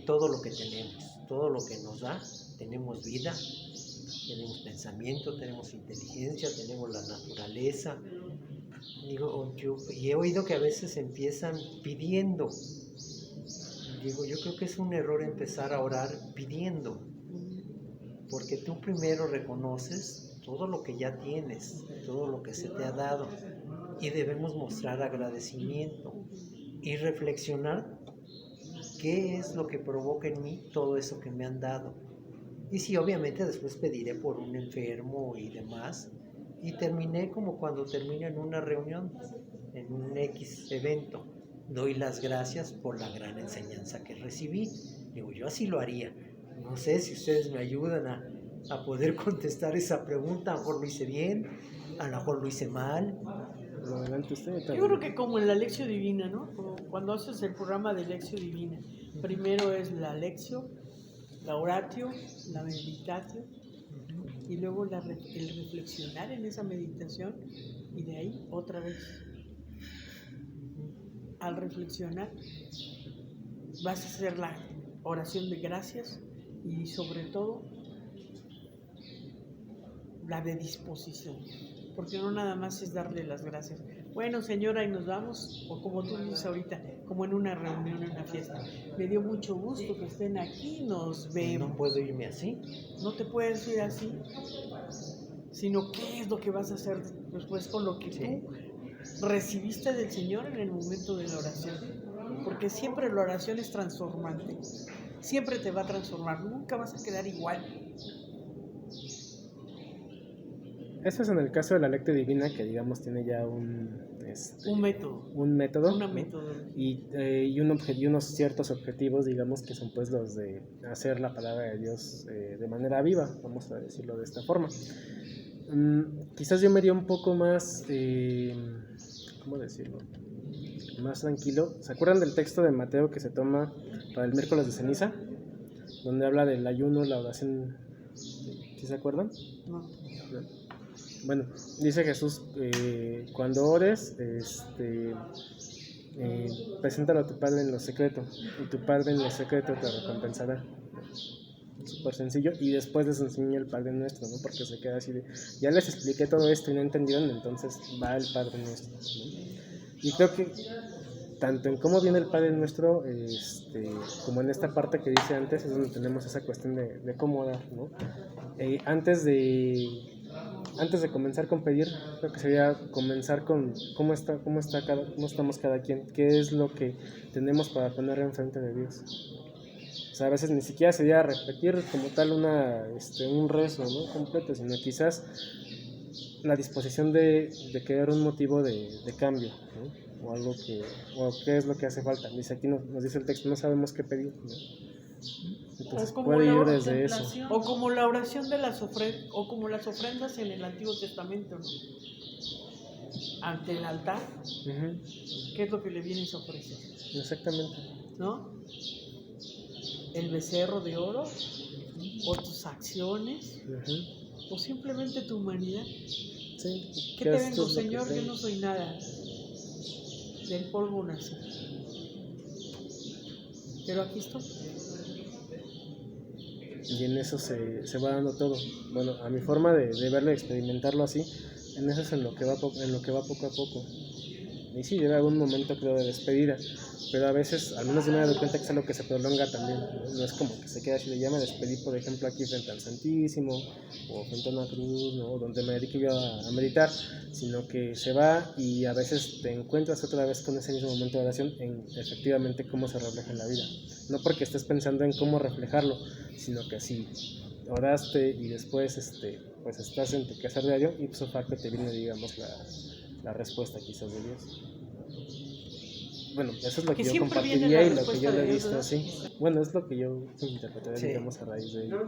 todo lo que tenemos, todo lo que nos da. Tenemos vida, tenemos pensamiento, tenemos inteligencia, tenemos la naturaleza. Y he oído que a veces empiezan pidiendo. Digo, yo creo que es un error empezar a orar pidiendo, porque tú primero reconoces todo lo que ya tienes, todo lo que se te ha dado, y debemos mostrar agradecimiento y reflexionar qué es lo que provoca en mí todo eso que me han dado. Y sí, obviamente después pediré por un enfermo y demás, y terminé como cuando termino en una reunión, en un X evento. Doy las gracias por la gran enseñanza que recibí. Digo, yo así lo haría. No sé si ustedes me ayudan a poder contestar esa pregunta. A lo mejor lo hice bien, a lo mejor lo hice mal. Adelante usted. Yo creo que como en la Lección Divina, ¿no? Como cuando haces el programa de Lección Divina, primero es la Lección, la Oratio, la Meditatio, y luego el reflexionar en esa meditación, y de ahí otra vez. Al reflexionar vas a hacer la oración de gracias y sobre todo la de disposición, porque no nada más es darle las gracias. Bueno, señora, y nos vamos, o como tú dices ahorita, como en una reunión, en una fiesta. Me dio mucho gusto que estén aquí, nos vemos. No puedo irme así. No te puedes ir así, sino qué es lo que vas a hacer después con lo que tú recibiste del Señor en el momento de la oración. Porque siempre la oración es transformante, siempre te va a transformar, nunca vas a quedar igual. Eso es en el caso de la lectura divina, que digamos tiene ya un método, una ¿no? Metodología. Y unos ciertos objetivos, digamos, que son pues los de hacer la palabra de Dios de manera viva, vamos a decirlo de esta forma. Quizás yo me iría un poco más, ¿cómo decirlo? Más tranquilo. ¿Se acuerdan del texto de Mateo que se toma para el miércoles de ceniza? Donde habla del ayuno, la oración. ¿Sí se acuerdan? No. Bueno, dice Jesús, cuando ores, preséntalo a tu Padre en lo secreto, y tu Padre en lo secreto te recompensará. Súper sencillo, y después les enseña el Padre Nuestro, ¿no? Porque se queda así de, ya les expliqué todo esto y no entendieron, entonces va el Padre Nuestro, ¿no? Y creo que tanto en cómo viene el Padre Nuestro, como en esta parte que dice antes, es donde tenemos esa cuestión de cómo dar, ¿no? Antes de comenzar con pedir, creo que sería comenzar con cómo estamos cada quien, qué es lo que tenemos para poner enfrente de Dios. O sea, a veces ni siquiera sería repetir como tal un rezo, ¿no? completo, sino quizás la disposición de querer un motivo de cambio, ¿no? o qué es lo que hace falta. Dice aquí nos dice el texto, no sabemos qué pedir, ¿no? Entonces puede ir desde eso. O como la oración de las ofrendas, o como las ofrendas en el Antiguo Testamento, ¿no? Ante el altar, ¿qué es lo que le vienes a ofrecer? Exactamente. ¿No? El becerro de oro, o tus acciones, o simplemente tu humanidad. Sí. ¿Qué te vengo, Señor? Yo no soy nada. Del polvo nací. Pero aquí estoy. Y en eso se va dando todo. Bueno, a mi forma de verlo y experimentarlo así, en eso es en lo que va poco a poco. Y sí, debe haber un momento, creo, de despedida, pero a veces, al menos yo me he dado cuenta que es algo que se prolonga también, no es como que se queda así de ya me despedí, por ejemplo, aquí frente al Santísimo, o frente a una cruz, ¿no? Donde me dediqué yo a meditar, sino que se va y a veces te encuentras otra vez con ese mismo momento de oración en efectivamente cómo se refleja en la vida, no porque estés pensando en cómo reflejarlo, sino que si oraste y después pues estás en tu quehacer diario, ipso facto te viene, digamos, la respuesta quizás de Dios. Bueno, eso es lo que yo siempre viene compartiría la y lo que respuesta yo de le he Dios, visto ¿verdad? así. Bueno, es lo que yo interpretaría, Sí. digamos, a raíz de ello.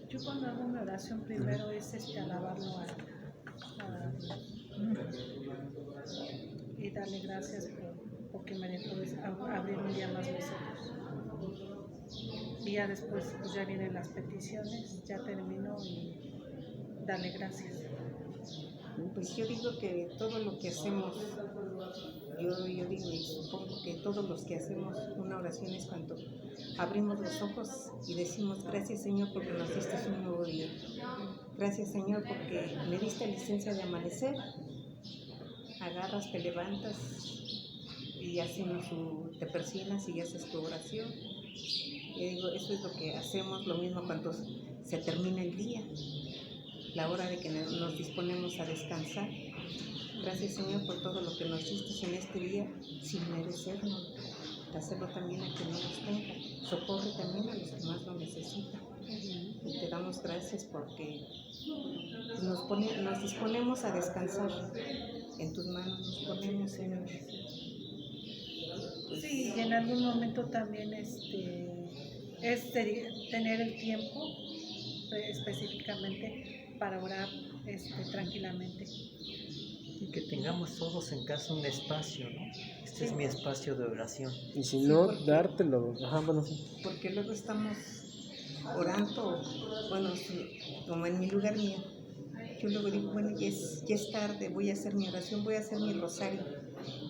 Yo cuando hago una oración primero es alabarlo a Dios y darle gracias porque me dejó abrir un día más los ojos. Y ya después pues ya vienen las peticiones, ya termino y darle gracias. Pues yo digo que todo lo que hacemos, yo digo y supongo que todos los que hacemos una oración es cuando abrimos los ojos y decimos gracias Señor porque nos diste un nuevo día. Gracias Señor porque me diste licencia de amanecer. Agarras, te levantas y te persignas y haces tu oración. Yo digo, eso es lo que hacemos, lo mismo cuando se termina el día. La hora de que nos disponemos a descansar. Gracias Señor por todo lo que nos diste en este día sin merecerlo. Hacerlo también a quien no nos tenga. Socorre también a los que más lo necesitan. Y te damos gracias porque nos disponemos a descansar. En tus manos nos ponemos, Señor. Sí, y en algún momento también tener el tiempo específicamente para orar tranquilamente. Y que tengamos todos en casa un espacio, ¿no? Este es mi espacio de oración. Y si Sí, no, porque- dártelo. Ajá, bueno, sí. Porque luego estamos orando, bueno, como en mi lugar mío. Yo luego digo, bueno, ya es tarde, voy a hacer mi oración, voy a hacer mi rosario.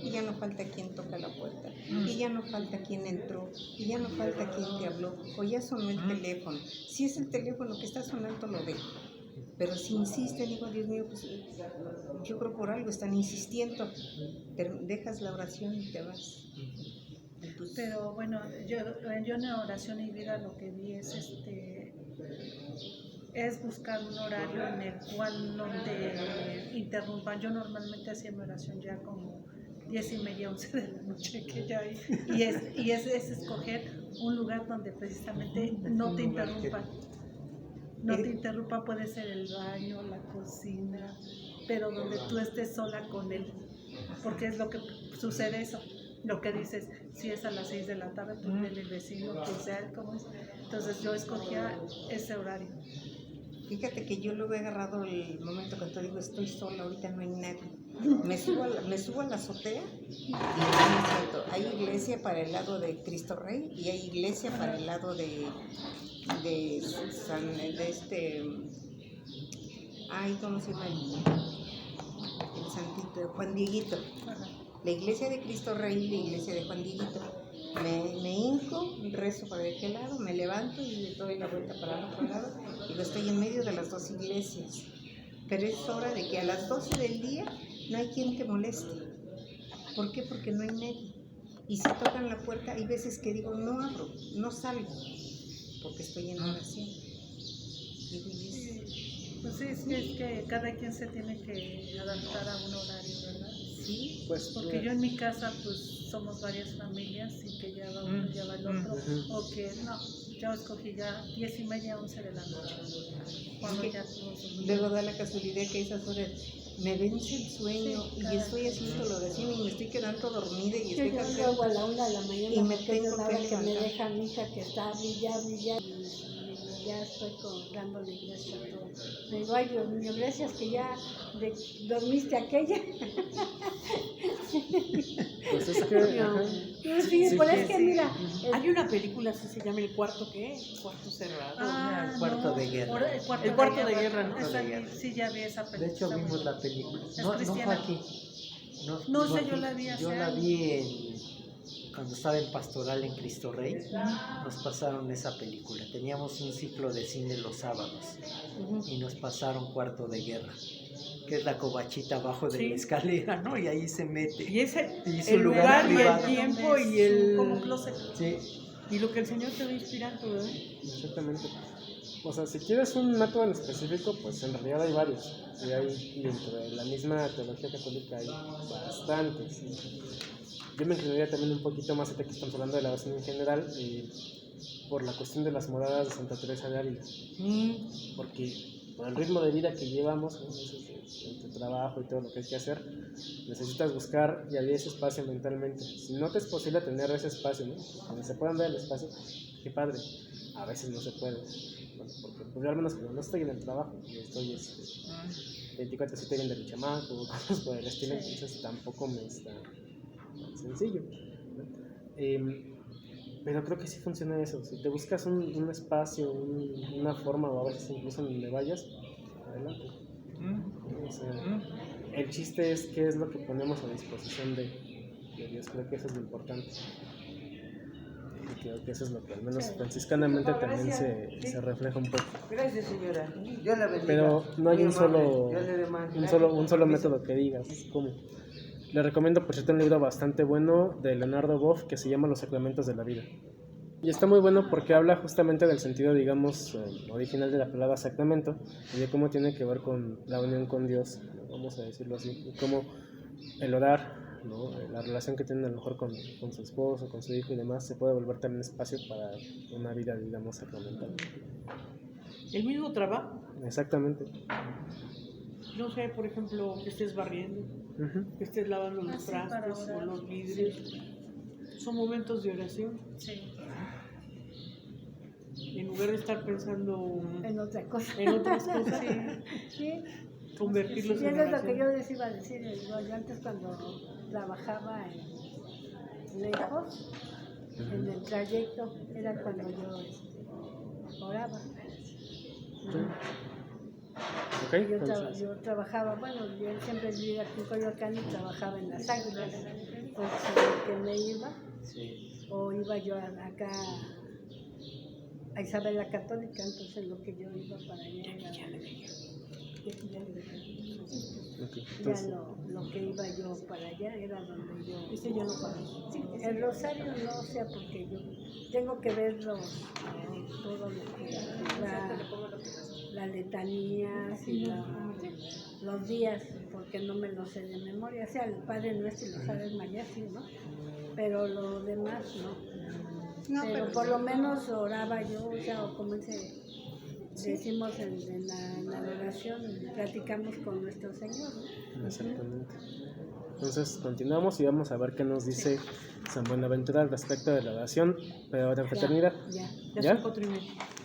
Y ya no falta quien toca la puerta, y ya no falta quien entró, y ya no falta quien te habló, o ya sonó el teléfono. Si es el teléfono que está sonando, lo dejo. Pero si insiste, digo, Dios mío, pues yo creo por algo están insistiendo. Dejas la oración y te vas. Y pues, Pero bueno, yo en la oración y vida lo que vi es buscar un horario en el cual no te interrumpan. Yo normalmente hacía mi oración ya como 10:30, 11 de la noche, que ya hay, y es escoger un lugar donde precisamente no te interrumpan. No te interrumpa, puede ser el baño, la cocina, pero donde tú estés sola con él, porque es lo que sucede eso. Lo que dices, si es a las 6 de la tarde, tú ven el vecino, quien sea, ¿cómo es? Entonces yo escogía ese horario. fíjate que yo luego he agarrado el momento cuando digo estoy sola, ahorita no hay nadie. Me subo a la azotea y me siento. Hay iglesia para el lado de Cristo Rey y hay iglesia para el lado ¿cómo se llama? El santito, Juan Dieguito. La iglesia de Cristo Rey y la iglesia de Juan Dieguito. Me hinco, rezo para aquel lado, me levanto y le doy la vuelta para el otro lado y estoy en medio de las dos iglesias. Pero es hora de que a las 12 del día no hay quien te moleste. ¿Por qué? Porque no hay nadie. Y si tocan la puerta, hay veces que digo, no abro, no salgo, porque estoy en oración. Digo, Pues sí, es que cada quien se tiene que adaptar a un horario, ¿verdad? sí, Pues, Porque yo en mi casa pues somos varias familias y que ya va uno, ya va el otro, o que no, yo escogí ya 10:30, 11 de la noche, cuando Es que ya todos luego da la casualidad que a esas horas me vence el sueño Sí, y cada estoy haciendo la oración y me estoy quedando dormida y Yo estoy lo cansada. hago a la 1 de la mañana Y me porque es tengo la que hora que me levantar. deja mi hija que está brilla y ya estoy dándole gracias a todo. Le digo, ay Dios mío, gracias que ya dormiste aquella. pues es que... ajá. Sí, Sí, pero que es que sí. mira, Hay una película así se llama El Cuarto, ¿qué? El Cuarto Cerrado. El cuarto de guerra. El cuarto, El cuarto de guerra. guerra, ¿no? Esa sí, ya vi esa película. De hecho, está vimos muy la película. Es No fue cristiana. aquí. No sé, aquí. yo la vi hace Yo la años. vi en cuando estaba en Pastoral en Cristo Rey, nos pasaron esa película. Teníamos un ciclo de cine los sábados y nos pasaron Cuarto de Guerra, que es la covachita abajo de Sí. la escalera, ¿no? Y ahí se mete. Y ese, Y su el lugar y el privado. tiempo y el... Como closet. Sí, Y lo que el Señor te va inspirando, ¿verdad? Exactamente. O sea, si quieres un método en específico, pues en realidad hay varios. Y hay dentro de la misma teología católica hay bastantes. Yo me inclinaría también un poquito más, ahorita que estamos hablando de la oración en general, por la cuestión de las moradas de Santa Teresa de Ávila. Porque por el ritmo de vida que llevamos, ¿no? En tu trabajo y todo lo que hay que hacer, necesitas buscar y abrir ese espacio mentalmente. Si no te es posible tener ese espacio, ¿no? Donde se puedan dar el espacio, qué padre. A veces no se puede. Bueno, porque pues, yo al menos cuando no estoy en el trabajo, y estoy 24/7 viendo a mi chamaco, cosas por el estilo, entonces tampoco me está tan sencillo, ¿no? Pero creo que sí funciona eso. Si te buscas un espacio, una forma, o a veces incluso donde vayas, adelante. O sea, el chiste es qué es lo que ponemos a disposición de Dios. Creo que eso es lo importante. Y creo que eso es lo que al menos franciscanamente también se refleja un poco. Gracias, señora. Yo la bendiga. Pero no hay Muy un solo, amable. Dios le dé más un solo gracias. método que digas. ¿Cómo? Le recomiendo, por cierto, un libro bastante bueno de Leonardo Boff que se llama Los Sacramentos de la Vida. Y está muy bueno porque habla justamente del sentido, digamos, original de la palabra sacramento y de cómo tiene que ver con la unión con Dios, vamos a decirlo así, y cómo el orar, ¿no? La relación que tienen a lo mejor con su esposo, con su hijo y demás, se puede volver también espacio para una vida, digamos, sacramental. El mismo trabajo. Exactamente. No sé, por ejemplo, que estés barriendo, Ujú. que estés lavando los Así para trastes o orar. los vidrios. Son momentos de oración. Sí. En lugar de estar pensando En otra cosa. en otras cosas, Sí. convertirlos Y en eso es lo que yo oración. les iba a decir. Yo antes cuando trabajaba lejos, en el trayecto, era cuando yo oraba. Ok, Yo, entonces, yo trabajaba, bueno, yo siempre vivía aquí en Coyoacán y trabajaba en las Águilas. Entonces, que me iba, sí. o iba yo acá a Isabel la Católica, entonces lo que yo iba para allá era... ok, Ya entonces, lo que iba yo para allá era donde yo... Ese ya no para. Sí, el rosario no, o sea, porque yo tengo que ver todo lo que las letanías y los días, porque no me los sé de memoria. O sea, el Padre Nuestro y los Aves María, sí, ¿no? Pero lo demás no. Pero por lo menos oraba yo, o sea, o como decimos en la adoración, platicamos con nuestro Señor, ¿no? exactamente. Entonces continuamos y vamos a ver qué nos dice San Buenaventura al respecto de la oración, pero ahora en fraternidad. Ya, Ya ¿Ya? son 4:30.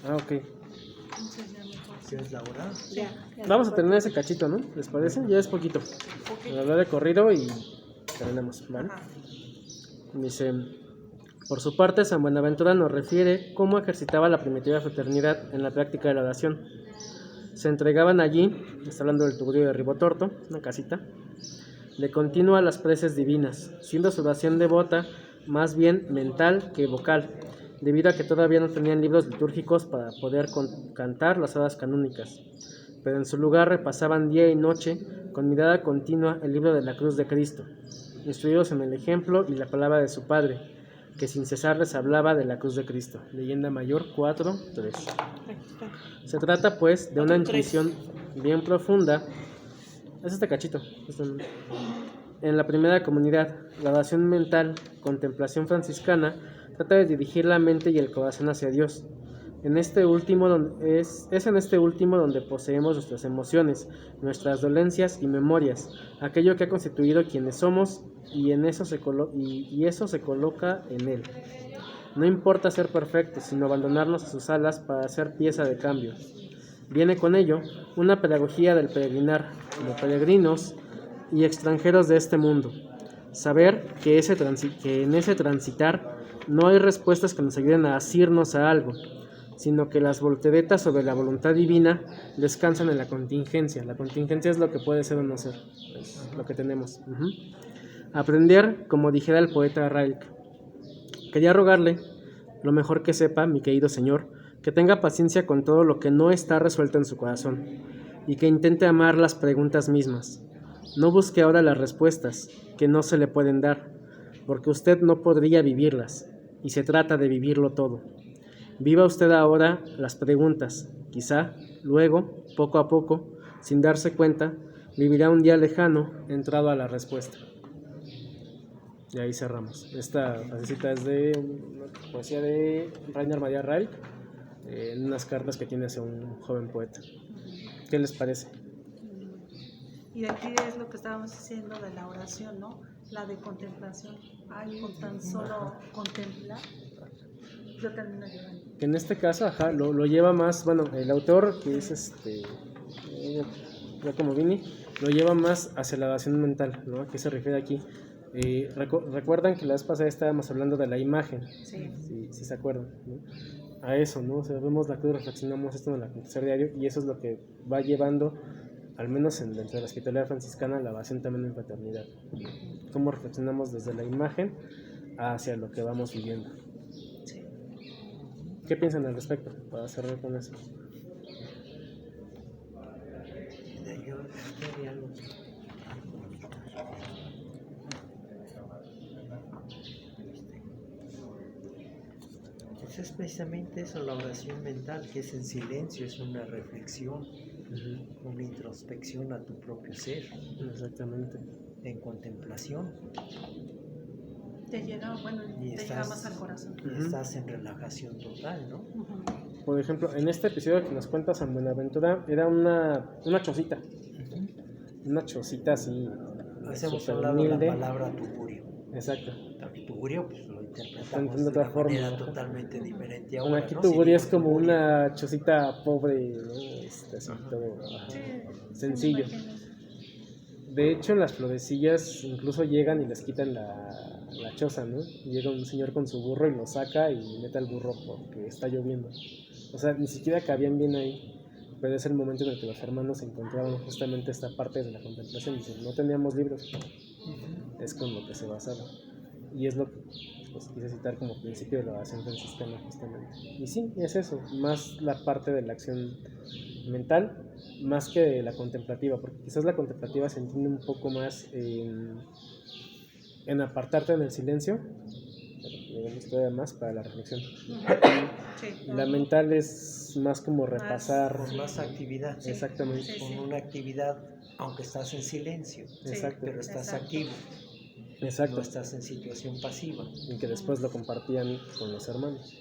Ah, ok. Entonces ya mejor. ¿Tienes la hora? ya. Vamos a terminar ese cachito, ¿no? ¿Les parece? Ya es poquito. Ok. Hablar de corrido y terminamos, ¿vale? Ajá. Dice, por su parte, San Buenaventura nos refiere cómo ejercitaba la primitiva fraternidad en la práctica de la oración. Se entregaban allí, está hablando del tugurio de Ribotorto, una casita, de continuo a las preces divinas, siendo su oración devota más bien mental que vocal, debido a que todavía no tenían libros litúrgicos para poder cantar las horas canónicas, pero en su lugar repasaban día y noche con mirada continua el libro de la cruz de Cristo, instruidos en el ejemplo y la palabra de su Padre, que sin cesar les hablaba de la cruz de Cristo. Leyenda mayor 4:3. Aquí está. Se trata pues de una 4:3. intuición bien profunda. Es este cachito. En la primera comunidad, la oración mental, contemplación franciscana, trata de dirigir la mente y el corazón hacia Dios. En este último es en este último donde poseemos nuestras emociones, nuestras dolencias y memorias, aquello que ha constituido quienes somos, y eso se coloca en él. No importa ser perfectos, sino abandonarnos a sus alas para ser pieza de cambio. Viene con ello una pedagogía del peregrinar, como peregrinos y extranjeros de este mundo. Saber que en ese transitar no hay respuestas que nos ayuden a asirnos a algo, sino que las volteretas sobre la voluntad divina descansan en la contingencia. La contingencia es lo que puede ser o no ser, es lo que tenemos. Aprender, como dijera el poeta Rilke, Quería rogarle, lo mejor que sepa, mi querido señor, que tenga paciencia con todo lo que no está resuelto en su corazón y que intente amar las preguntas mismas. No busque ahora las respuestas, que no se le pueden dar, porque usted no podría vivirlas, y se trata de vivirlo todo. Viva usted ahora las preguntas, quizá, luego, poco a poco, sin darse cuenta, vivirá un día lejano entrado a la respuesta. Y ahí cerramos. Esta frasecita es de una poesía de Rainer Maria Rilke, en unas cartas que tiene hacia un joven poeta. ¿Qué les parece? Y aquí es lo que estábamos diciendo de la oración, ¿no? La de contemplación. Ay, con tan solo contemplar, yo termino llorando. Que en este caso, lo lleva más, bueno, el autor, que es Giacomo Bini, lo lleva más hacia la oración mental, ¿no? ¿A qué se refiere aquí? Recuerdan que la vez pasada estábamos hablando de la imagen, si se acuerdan, ¿no? A eso, ¿no? O sea, vemos la cruz, reflexionamos esto en el acontecer diario, y eso es lo que va llevando, al menos dentro de la espiritualidad franciscana, la oración también en fraternidad. Cómo reflexionamos desde la imagen hacia lo que vamos viviendo. Sí. ¿Qué piensan al respecto? Para cerrar con eso. Yo haría algo. Pues es precisamente eso, la oración mental, que es en silencio, es una reflexión, una introspección a tu propio ser, Exactamente. en contemplación. Te llega, bueno, Y te llega más al corazón. y estás en relajación total, ¿no? Por ejemplo, en este episodio que nos cuenta San Buenaventura, era una chocita. Una chocita así. Hacemos súper un lado la humilde. palabra tugurio. Exacto. Tugurio, pues lo Está interpretamos de de otra una forma, manera ¿no? totalmente diferente Bueno, ahora, aquí ¿no? Tugurio Si es digo como tugurio, una chocita pobre, ¿no? Así todo Sí, sencillo. me imagino. De hecho, en las florecillas incluso llegan y les quitan la choza, ¿no? Llega un señor con su burro y lo saca y mete al burro porque está lloviendo. O sea, ni siquiera cabían bien ahí. Pero es el momento en el que los hermanos encontraban justamente esta parte de la contemplación. Dicen, no teníamos libros. Es con lo que se basaba. Y es lo que pues, quise citar como principio de la oración franciscana justamente. Y sí, es eso, más la parte de la acción mental, más que de la contemplativa, porque quizás la contemplativa se entiende un poco más en apartarte en el silencio, pero digamos todavía más para la reflexión. Sí. La mental es más como repasar. con más actividad. Sí. Exactamente. Sí, Con sí. una actividad, aunque estás en silencio, Exacto. pero estás Exacto. activo, Exacto. no estás en situación pasiva. Y que después lo compartían con los hermanos.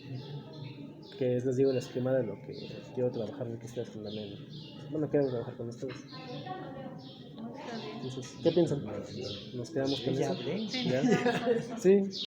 Que es, les digo, el esquema de lo que quiero trabajar en que ustedes también. Bueno, quiero trabajar con ustedes. Entonces, ¿qué piensan? ¿Nos quedamos con Ya eso? hablé. Sí, ¿Ya? nos quedamos con eso. Sí.